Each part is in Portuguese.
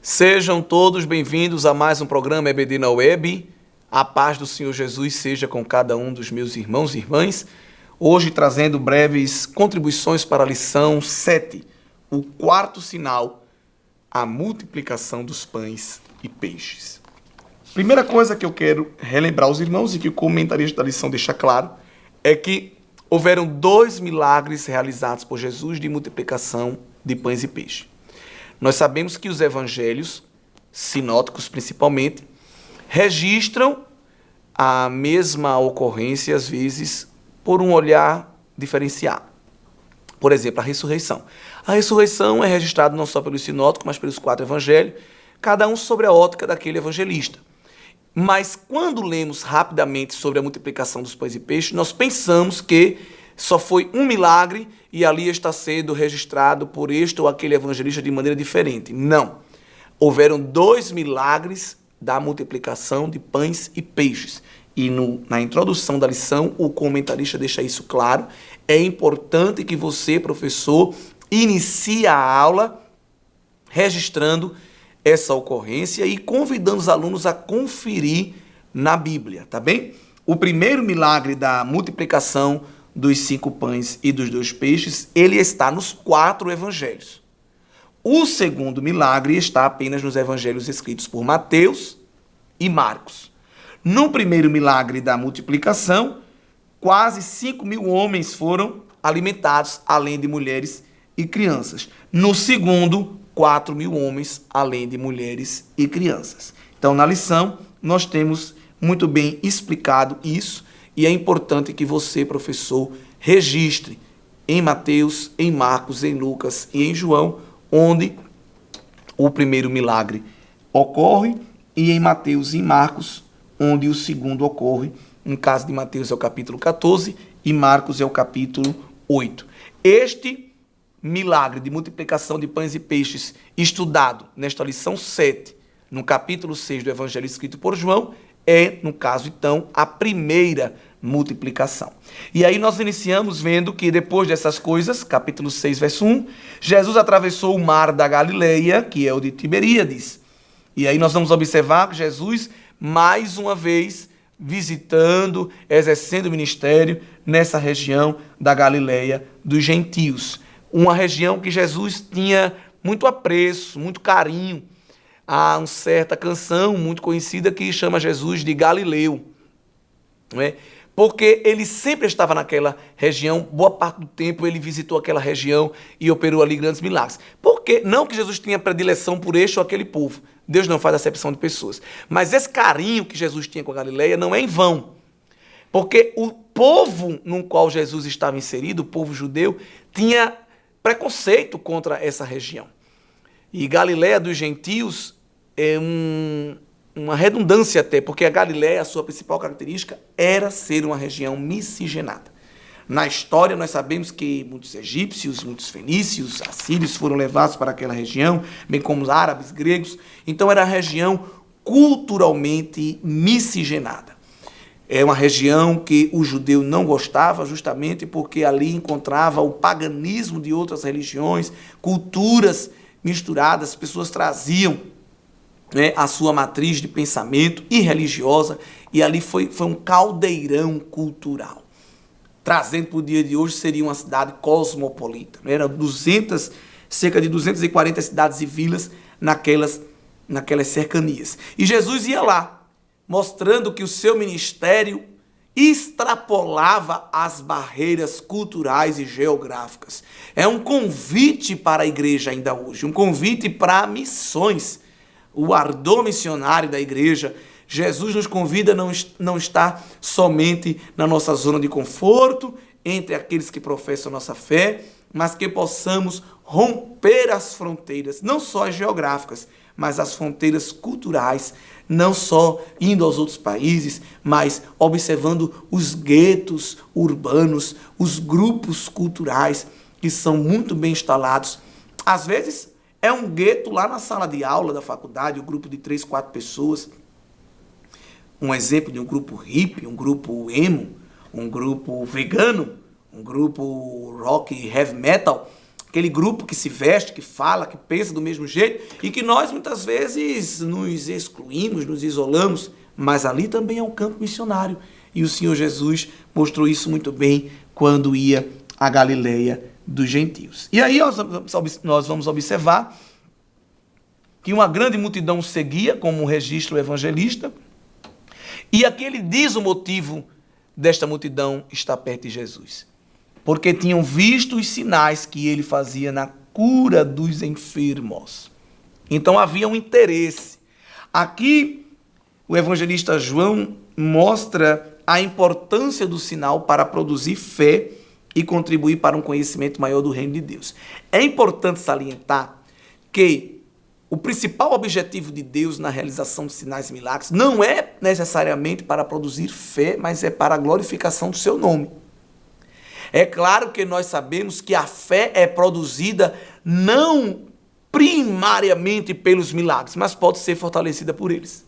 Sejam todos bem-vindos a mais um programa EBD na Web. A paz do Senhor Jesus seja com cada um dos meus irmãos e irmãs. Hoje trazendo breves contribuições para a lição 7, o quarto sinal, a multiplicação dos pães e peixes. Primeira coisa que eu quero relembrar aos irmãos e que o comentarista da lição deixa claro é que houveram 2 milagres realizados por Jesus de multiplicação de pães e peixes. Nós sabemos que os evangelhos, sinóticos principalmente, registram a mesma ocorrência, às vezes, por um olhar diferenciado. Por exemplo, a ressurreição. A ressurreição é registrada não só pelos sinóticos, mas pelos 4 evangelhos, cada um sobre a ótica daquele evangelista. Mas quando lemos rapidamente sobre a multiplicação dos pães e peixes, nós pensamos que só foi um milagre e ali está sendo registrado por este ou aquele evangelista de maneira diferente. Não. Houveram 2 milagres da multiplicação de pães e peixes. E na introdução da lição, o comentarista deixa isso claro. É importante que você, professor, inicie a aula registrando essa ocorrência e convidando os alunos a conferir na Bíblia, tá bem? O primeiro milagre da multiplicação dos 5 pães e dos 2 peixes, ele está nos 4 evangelhos. O segundo milagre está apenas nos evangelhos escritos por Mateus e Marcos. No primeiro milagre da multiplicação, quase 5.000 homens foram alimentados, além de mulheres e crianças. No segundo, 4.000 homens, além de mulheres e crianças. Então, na lição, nós temos muito bem explicado isso, e é importante que você, professor, registre em Mateus, em Marcos, em Lucas e em João, onde o primeiro milagre ocorre, e em Mateus e em Marcos, onde o segundo ocorre. No caso de Mateus é o capítulo 14 e Marcos é o capítulo 8. Este milagre de multiplicação de pães e peixes estudado nesta lição 7, no capítulo 6 do Evangelho escrito por João, é, no caso, então, a primeira multiplicação. E aí nós iniciamos vendo que depois dessas coisas, capítulo 6, verso 1, Jesus atravessou o mar da Galileia, que é o de Tiberíades. E aí nós vamos observar que Jesus, mais uma vez, visitando, exercendo o ministério nessa região da Galileia dos gentios. Uma região que Jesus tinha muito apreço, muito carinho. Há uma certa canção muito conhecida que chama Jesus de Galileu, não é? Porque ele sempre estava naquela região, boa parte do tempo ele visitou aquela região e operou ali grandes milagres. Porque não que Jesus tinha predileção por este ou aquele povo, Deus não faz acepção de pessoas, mas esse carinho que Jesus tinha com a Galileia não é em vão, porque o povo no qual Jesus estava inserido, o povo judeu, tinha preconceito contra essa região. E Galileia dos gentios é uma redundância até, porque a Galileia, a sua principal característica, era ser uma região miscigenada. Na história, nós sabemos que muitos egípcios, muitos fenícios, assírios foram levados para aquela região, bem como os árabes, gregos. Então, era uma região culturalmente miscigenada. É uma região que o judeu não gostava, justamente porque ali encontrava o paganismo de outras religiões, culturas misturadas, pessoas traziam, né, a sua matriz de pensamento e religiosa, e ali foi um caldeirão cultural. Trazendo para o dia de hoje, seria uma cidade cosmopolita. Eram cerca de 240 cidades e vilas naquelas cercanias. E Jesus ia lá, mostrando que o seu ministério extrapolava as barreiras culturais e geográficas. É um convite para a igreja ainda hoje, um convite para missões. O ardor missionário da igreja, Jesus nos convida a não estar somente na nossa zona de conforto, entre aqueles que professam nossa fé, mas que possamos romper as fronteiras, não só as geográficas, mas as fronteiras culturais, não só indo aos outros países, mas observando os guetos urbanos, os grupos culturais que são muito bem instalados. Às vezes é um gueto lá na sala de aula da faculdade, um grupo de 3, 4 pessoas. Um exemplo de um grupo hippie, um grupo emo, um grupo vegano, um grupo rock heavy metal, aquele grupo que se veste, que fala, que pensa do mesmo jeito e que nós muitas vezes nos excluímos, nos isolamos, mas ali também é um campo missionário. E o Senhor Jesus mostrou isso muito bem quando ia à Galileia dos gentios. E aí nós vamos observar que uma grande multidão seguia, como registra o evangelista, e aqui ele diz o motivo desta multidão estar perto de Jesus. Porque tinham visto os sinais que ele fazia na cura dos enfermos. Então havia um interesse. Aqui o evangelista João mostra a importância do sinal para produzir fé e contribuir para um conhecimento maior do reino de Deus. É importante salientar que o principal objetivo de Deus na realização de sinais e milagres não é necessariamente para produzir fé, mas é para a glorificação do seu nome. É claro que nós sabemos que a fé é produzida não primariamente pelos milagres, mas pode ser fortalecida por eles.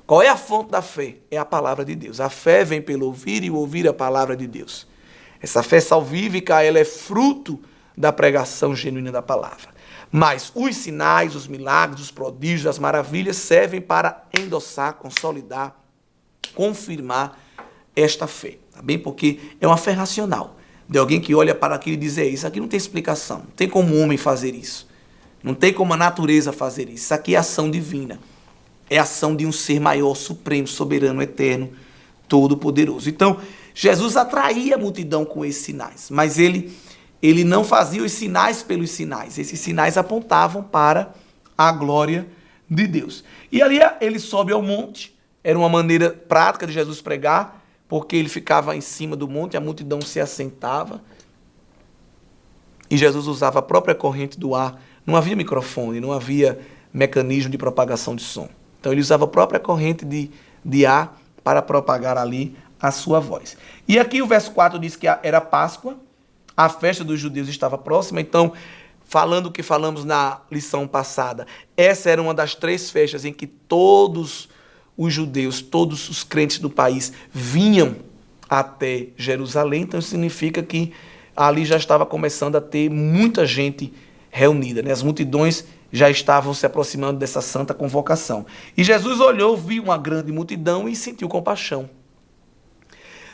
Qual é a fonte da fé? É a palavra de Deus. A fé vem pelo ouvir e o ouvir a palavra de Deus. Essa fé salvífica, ela é fruto da pregação genuína da palavra. Mas os sinais, os milagres, os prodígios, as maravilhas servem para endossar, consolidar, confirmar esta fé, tá bem? Porque é uma fé racional, de alguém que olha para aquilo e diz, isso aqui não tem explicação, não tem como o homem fazer isso, não tem como a natureza fazer isso aqui é ação divina, é ação de um ser maior, supremo, soberano, eterno, todo-poderoso. Então, Jesus atraía a multidão com esses sinais, mas ele não fazia os sinais pelos sinais. Esses sinais apontavam para a glória de Deus. E ali ele sobe ao monte. Era uma maneira prática de Jesus pregar, porque ele ficava em cima do monte, a multidão se assentava. E Jesus usava a própria corrente do ar. Não havia microfone, não havia mecanismo de propagação de som. Então ele usava a própria corrente de ar para propagar ali a sua voz. E aqui o verso 4 diz que era Páscoa, a festa dos judeus estava próxima, então, falando o que falamos na lição passada, essa era uma das 3 festas em que todos os judeus, todos os crentes do país vinham até Jerusalém, então significa que ali já estava começando a ter muita gente reunida, né? As multidões já estavam se aproximando dessa santa convocação. E Jesus olhou, viu uma grande multidão e sentiu compaixão.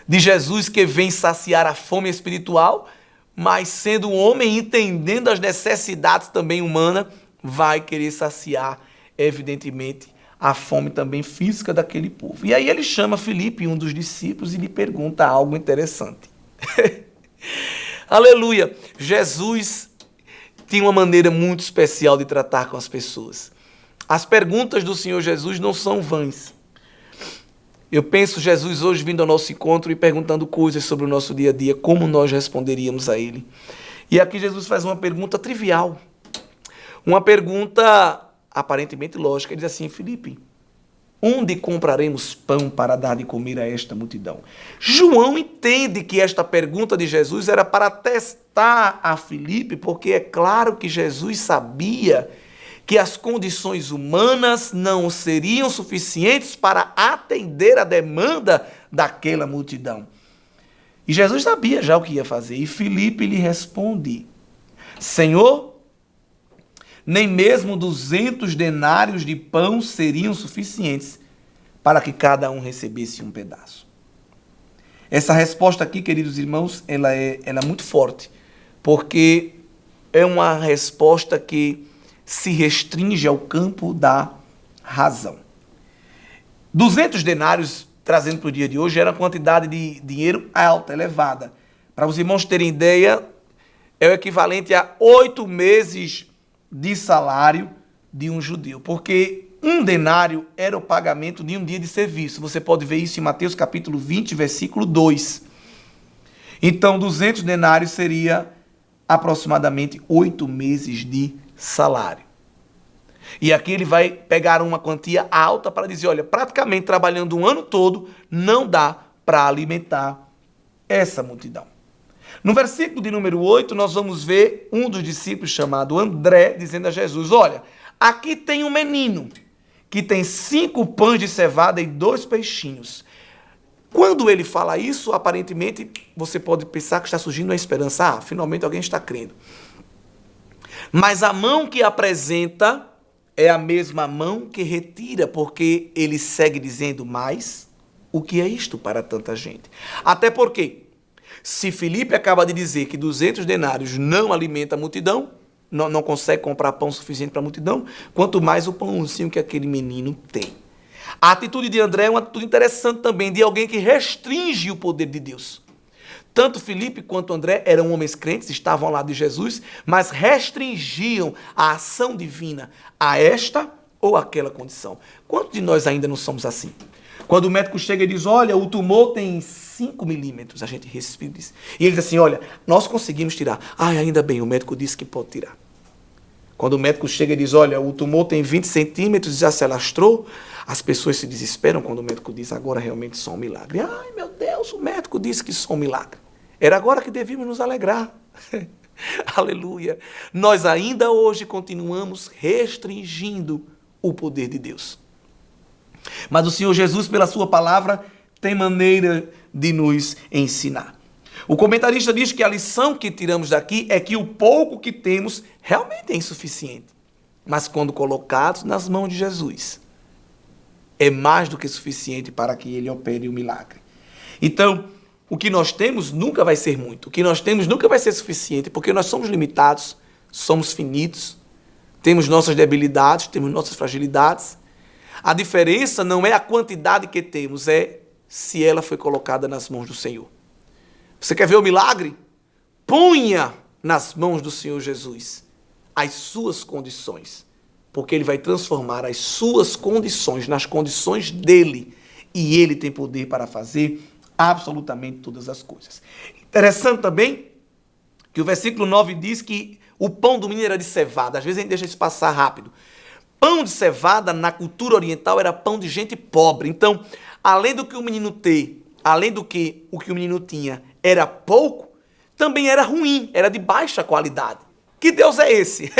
De Jesus que vem saciar a fome espiritual, mas sendo um homem, entendendo as necessidades também humanas, vai querer saciar, evidentemente, a fome também física daquele povo. E aí ele chama Filipe, um dos discípulos, e lhe pergunta algo interessante. Aleluia! Jesus tinha uma maneira muito especial de tratar com as pessoas. As perguntas do Senhor Jesus não são vãs. Eu penso Jesus hoje vindo ao nosso encontro e perguntando coisas sobre o nosso dia a dia, como nós responderíamos a Ele. E aqui Jesus faz uma pergunta trivial, uma pergunta aparentemente lógica. Ele diz assim, Filipe, onde compraremos pão para dar de comer a esta multidão? João entende que esta pergunta de Jesus era para testar a Filipe, porque é claro que Jesus sabia que as condições humanas não seriam suficientes para atender a demanda daquela multidão. E Jesus sabia já o que ia fazer. E Filipe lhe responde, Senhor, nem mesmo 200 denários de pão seriam suficientes para que cada um recebesse um pedaço. Essa resposta aqui, queridos irmãos, ela é muito forte, porque é uma resposta que se restringe ao campo da razão. 200 denários, trazendo para o dia de hoje, era uma quantidade de dinheiro alta, elevada. Para os irmãos terem ideia, é o equivalente a 8 meses de salário de um judeu, porque um denário era o pagamento de um dia de serviço. Você pode ver isso em Mateus capítulo 20, versículo 2. Então, 200 denários seria aproximadamente 8 meses de salário. E aqui ele vai pegar uma quantia alta para dizer, olha, praticamente trabalhando um ano todo, não dá para alimentar essa multidão. No versículo de número 8, nós vamos ver um dos discípulos chamado André, dizendo a Jesus, olha, aqui tem um menino que tem 5 pães de cevada e 2 peixinhos. Quando ele fala isso, aparentemente, você pode pensar que está surgindo uma esperança. Finalmente alguém está crendo. Mas a mão que apresenta é a mesma mão que retira, porque ele segue dizendo: mas o que é isto para tanta gente? Até porque, se Filipe acaba de dizer que 200 denários não alimenta a multidão, não consegue comprar pão suficiente para a multidão, quanto mais o pãozinho que aquele menino tem. A atitude de André é uma atitude interessante também, de alguém que restringe o poder de Deus. Tanto Filipe quanto André eram homens crentes, estavam ao lado de Jesus, mas restringiam a ação divina a esta ou aquela condição. Quantos de nós ainda não somos assim? Quando o médico chega e diz: olha, o tumor tem 5 milímetros, a gente respira e diz. E ele diz assim: olha, nós conseguimos tirar. Ainda bem, o médico disse que pode tirar. Quando o médico chega e diz: olha, o tumor tem 20 centímetros e já se alastrou, as pessoas se desesperam quando o médico diz: agora realmente só um milagre. Ai, meu Deus, o médico disse que só um milagre. Era agora que devíamos nos alegrar. Aleluia. Nós ainda hoje continuamos restringindo o poder de Deus. Mas o Senhor Jesus, pela sua palavra, tem maneira de nos ensinar. O comentarista diz que a lição que tiramos daqui é que o pouco que temos realmente é insuficiente. Mas quando colocados nas mãos de Jesus, é mais do que suficiente para que ele opere o milagre. Então, o que nós temos nunca vai ser muito. O que nós temos nunca vai ser suficiente, porque nós somos limitados, somos finitos, temos nossas debilidades, temos nossas fragilidades. A diferença não é a quantidade que temos, é se ela foi colocada nas mãos do Senhor. Você quer ver o milagre? Ponha nas mãos do Senhor Jesus as suas condições, porque Ele vai transformar as suas condições nas condições dEle, e Ele tem poder para fazer absolutamente todas as coisas. Interessante também que o versículo 9 diz que o pão do menino era de cevada. Às vezes a gente deixa isso passar rápido. Pão de cevada, na cultura oriental, era pão de gente pobre. Então, além do que o menino ter, além do que o menino tinha era pouco, também era ruim, era de baixa qualidade. Que Deus é esse?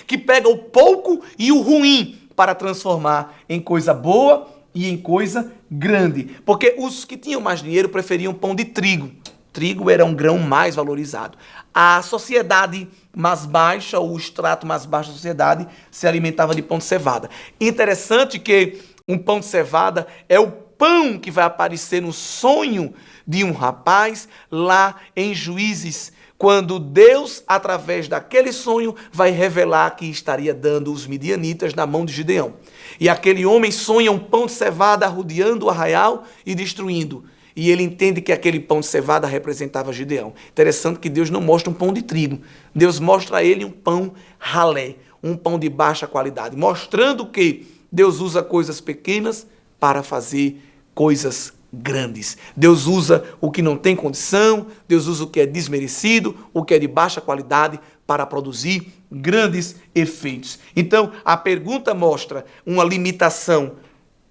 Que pega o pouco e o ruim para transformar em coisa boa e em coisa grande. Porque os que tinham mais dinheiro preferiam pão de trigo. Trigo era um grão mais valorizado. A sociedade mais baixa, ou o extrato mais baixo da sociedade, se alimentava de pão de cevada. Interessante que um pão de cevada é o pão que vai aparecer no sonho de um rapaz lá em Juízes, quando Deus, através daquele sonho, vai revelar que estaria dando os midianitas na mão de Gideão. E aquele homem sonha um pão de cevada arrodeando o arraial e destruindo. E ele entende que aquele pão de cevada representava Gideão. Interessante que Deus não mostra um pão de trigo. Deus mostra a ele um pão ralé, um pão de baixa qualidade, mostrando que Deus usa coisas pequenas para fazer coisas grandes. Deus usa o que não tem condição, Deus usa o que é desmerecido, o que é de baixa qualidade para produzir grandes efeitos. Então, a pergunta mostra uma limitação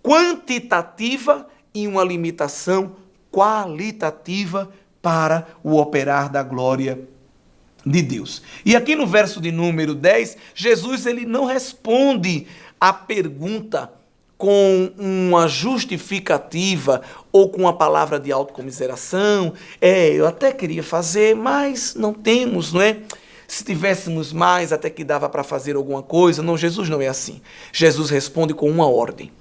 quantitativa e uma limitação qualitativa para o operar da glória de Deus. E aqui no verso de número 10, Jesus ele não responde a pergunta com uma justificativa ou com uma palavra de autocomiseração. Eu até queria fazer, mas não temos, não é? Se tivéssemos mais, até que dava para fazer alguma coisa. Não, Jesus não é assim. Jesus responde com uma ordem.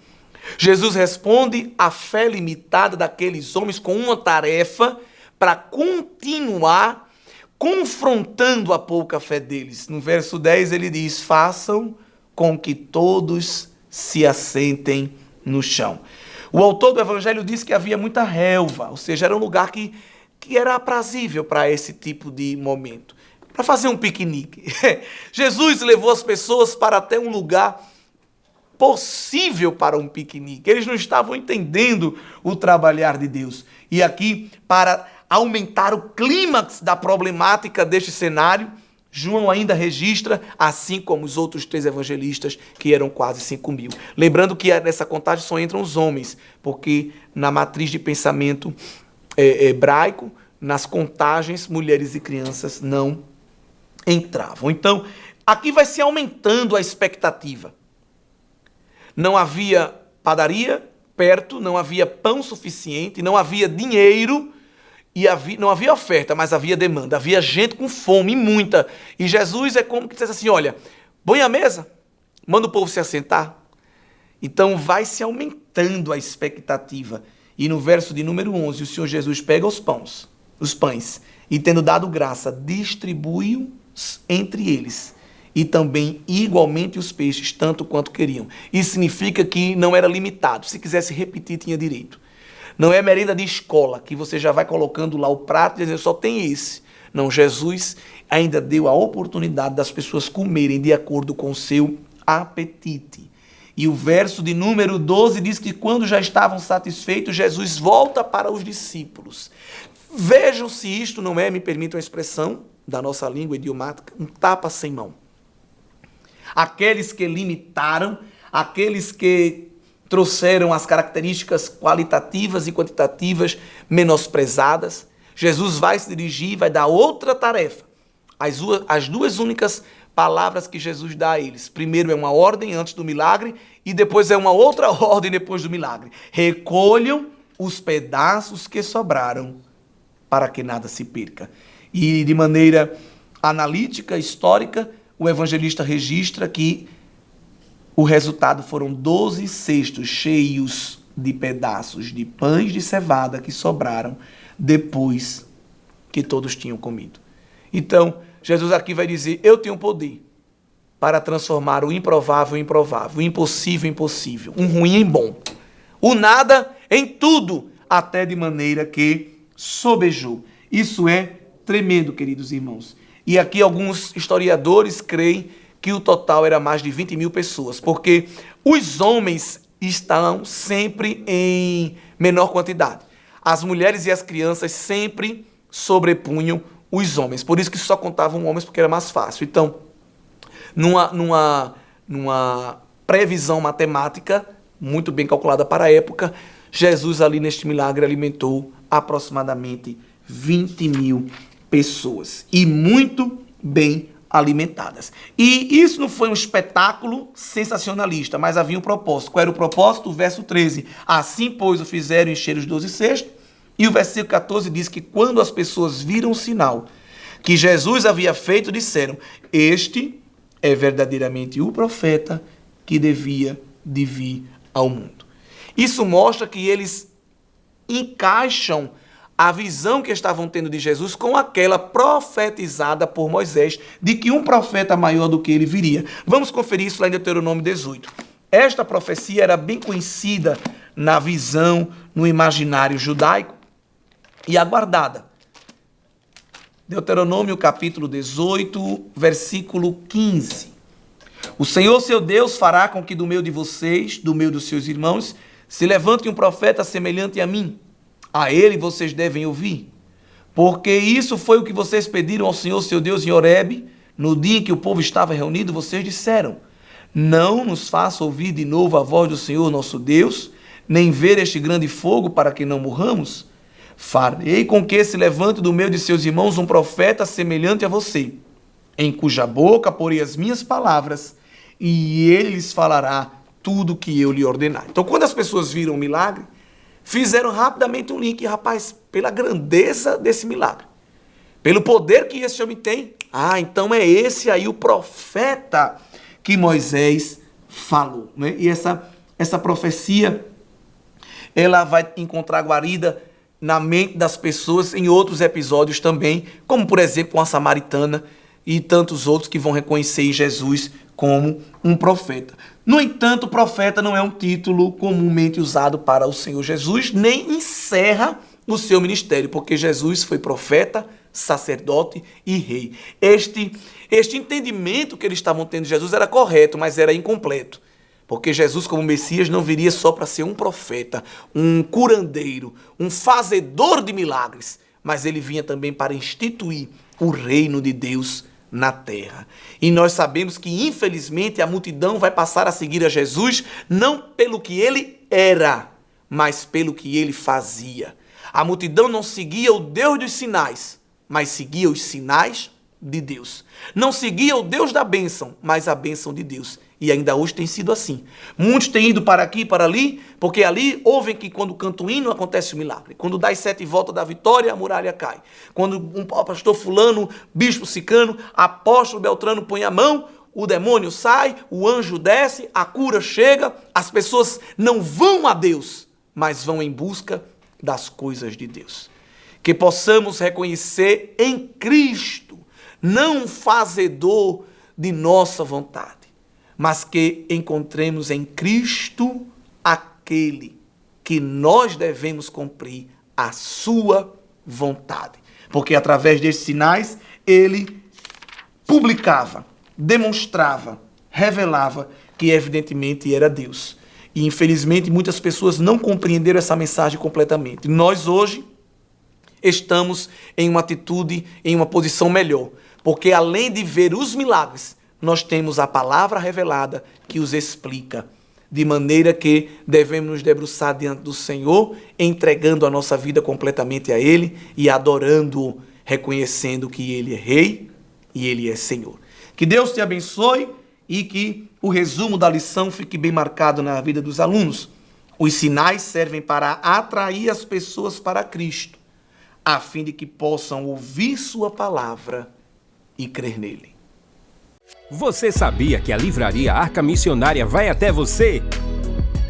Jesus responde à fé limitada daqueles homens com uma tarefa para continuar confrontando a pouca fé deles. No verso 10 ele diz: façam com que todos se assentem no chão. O autor do evangelho diz que havia muita relva, ou seja, era um lugar que era aprazível para esse tipo de momento, para fazer um piquenique. Jesus levou as pessoas para até um lugar possível para um piquenique. Eles não estavam entendendo o trabalhar de Deus. E aqui, para aumentar o clímax da problemática deste cenário, João ainda registra, assim como os outros 3 evangelistas, que eram quase 5.000. Lembrando que nessa contagem só entram os homens, porque na matriz de pensamento hebraico, nas contagens, mulheres e crianças não entravam. Então, aqui vai se aumentando a expectativa. Não havia padaria perto, não havia pão suficiente, não havia dinheiro, E não havia oferta, mas havia demanda. Havia gente com fome, muita. E Jesus é como que dissesse assim, olha, põe a mesa, manda o povo se assentar. Então vai se aumentando a expectativa. E no verso de número 11, o Senhor Jesus pega os pães, e tendo dado graça, distribui-os entre eles. E também igualmente os peixes, tanto quanto queriam. Isso significa que não era limitado. Se quisesse repetir, tinha direito. Não é merenda de escola, que você já vai colocando lá o prato e dizendo só tem esse. Não, Jesus ainda deu a oportunidade das pessoas comerem de acordo com o seu apetite. E o verso de número 12 diz que quando já estavam satisfeitos, Jesus volta para os discípulos. Vejam se isto não é, me permitam a expressão da nossa língua idiomática, um tapa sem mão. Aqueles que limitaram, aqueles que trouxeram as características qualitativas e quantitativas menosprezadas, Jesus vai se dirigir, vai dar outra tarefa. As duas únicas palavras que Jesus dá a eles. Primeiro é uma ordem antes do milagre e depois é uma outra ordem depois do milagre. Recolham os pedaços que sobraram para que nada se perca. E de maneira analítica, histórica, o evangelista registra que o resultado foram 12 cestos cheios de pedaços de pães de cevada que sobraram depois que todos tinham comido. Então, Jesus aqui vai dizer, eu tenho poder para transformar o improvável em provável, o impossível em possível, um ruim em bom, o nada em tudo, até de maneira que sobejou. Isso é tremendo, queridos irmãos. E aqui alguns historiadores creem que o total era mais de 20 mil pessoas, porque os homens estão sempre em menor quantidade. As mulheres e as crianças sempre sobrepunham os homens. Por isso que só contavam homens, porque era mais fácil. Então, numa previsão matemática, muito bem calculada para a época, Jesus ali neste milagre alimentou aproximadamente 20 mil pessoas. E muito bem alimentadas. E isso não foi um espetáculo sensacionalista, mas havia um propósito. Qual era o propósito? O verso 13. Assim, pois, o fizeram encher os 12 cestos. E o versículo 14 diz que quando as pessoas viram o sinal que Jesus havia feito, disseram, este é verdadeiramente o profeta que devia de vir ao mundo. Isso mostra que eles encaixam a visão que estavam tendo de Jesus com aquela profetizada por Moisés, de que um profeta maior do que ele viria. Vamos conferir isso lá em Deuteronômio 18. Esta profecia era bem conhecida na visão, no imaginário judaico e aguardada. Deuteronômio capítulo 18, versículo 15. O Senhor seu Deus fará com que do meio de vocês, do meio dos seus irmãos, se levante um profeta semelhante a mim. A ele vocês devem ouvir, porque isso foi o que vocês pediram ao Senhor seu Deus em Horebe, no dia em que o povo estava reunido, vocês disseram, não nos faça ouvir de novo a voz do Senhor nosso Deus, nem ver este grande fogo para que não morramos. Farei com que se levante do meio de seus irmãos um profeta semelhante a você, em cuja boca porei as minhas palavras, e ele lhes falará tudo o que eu lhe ordenar. Então, quando as pessoas viram o milagre, fizeram rapidamente um link, rapaz, pela grandeza desse milagre, pelo poder que esse homem tem. Então é esse aí o profeta que Moisés falou, né? E essa profecia, ela vai encontrar guarida na mente das pessoas em outros episódios também, como por exemplo a samaritana e tantos outros que vão reconhecer em Jesus como um profeta. No entanto, profeta não é um título comumente usado para o Senhor Jesus, nem encerra o seu ministério, porque Jesus foi profeta, sacerdote e rei. Este entendimento que eles estavam tendo de Jesus era correto, mas era incompleto, porque Jesus como Messias não viria só para ser um profeta, um curandeiro, um fazedor de milagres, mas ele vinha também para instituir o reino de Deus na terra. E nós sabemos que, infelizmente, a multidão vai passar a seguir a Jesus não pelo que ele era, mas pelo que ele fazia. A multidão não seguia o Deus dos sinais, mas seguia os sinais de Deus. Não seguia o Deus da bênção, mas a bênção de Deus. E ainda hoje tem sido assim. Muitos têm ido para aqui e para ali, porque ali ouvem que quando canta o hino acontece o milagre. Quando dá as 7 voltas da vitória, a muralha cai. Quando um pastor fulano, bispo sicano, apóstolo Beltrano põe a mão, o demônio sai, o anjo desce, a cura chega, as pessoas não vão a Deus, mas vão em busca das coisas de Deus. Que possamos reconhecer em Cristo, não fazedor de nossa vontade, mas que encontremos em Cristo aquele que nós devemos cumprir a sua vontade. Porque através desses sinais, ele publicava, demonstrava, revelava que evidentemente era Deus. E infelizmente muitas pessoas não compreenderam essa mensagem completamente. Nós hoje estamos em uma atitude, em uma posição melhor. Porque além de ver os milagres, nós temos a palavra revelada que os explica. De maneira que devemos nos debruçar diante do Senhor, entregando a nossa vida completamente a Ele e adorando-o, reconhecendo que Ele é Rei e Ele é Senhor. Que Deus te abençoe e que o resumo da lição fique bem marcado na vida dos alunos. Os sinais servem para atrair as pessoas para Cristo, a fim de que possam ouvir sua palavra e crer nele. Você sabia que a Livraria Arca Missionária vai até você?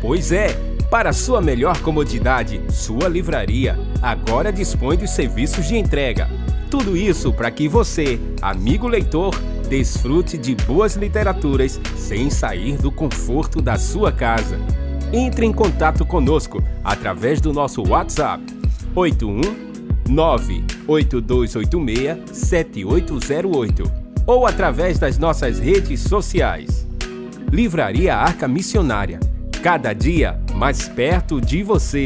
Pois é, para sua melhor comodidade, sua livraria agora dispõe dos serviços de entrega. Tudo isso para que você, amigo leitor, desfrute de boas literaturas sem sair do conforto da sua casa. Entre em contato conosco através do nosso WhatsApp 81982867808 ou através das nossas redes sociais. Livraria Arca Missionária, cada dia mais perto de você.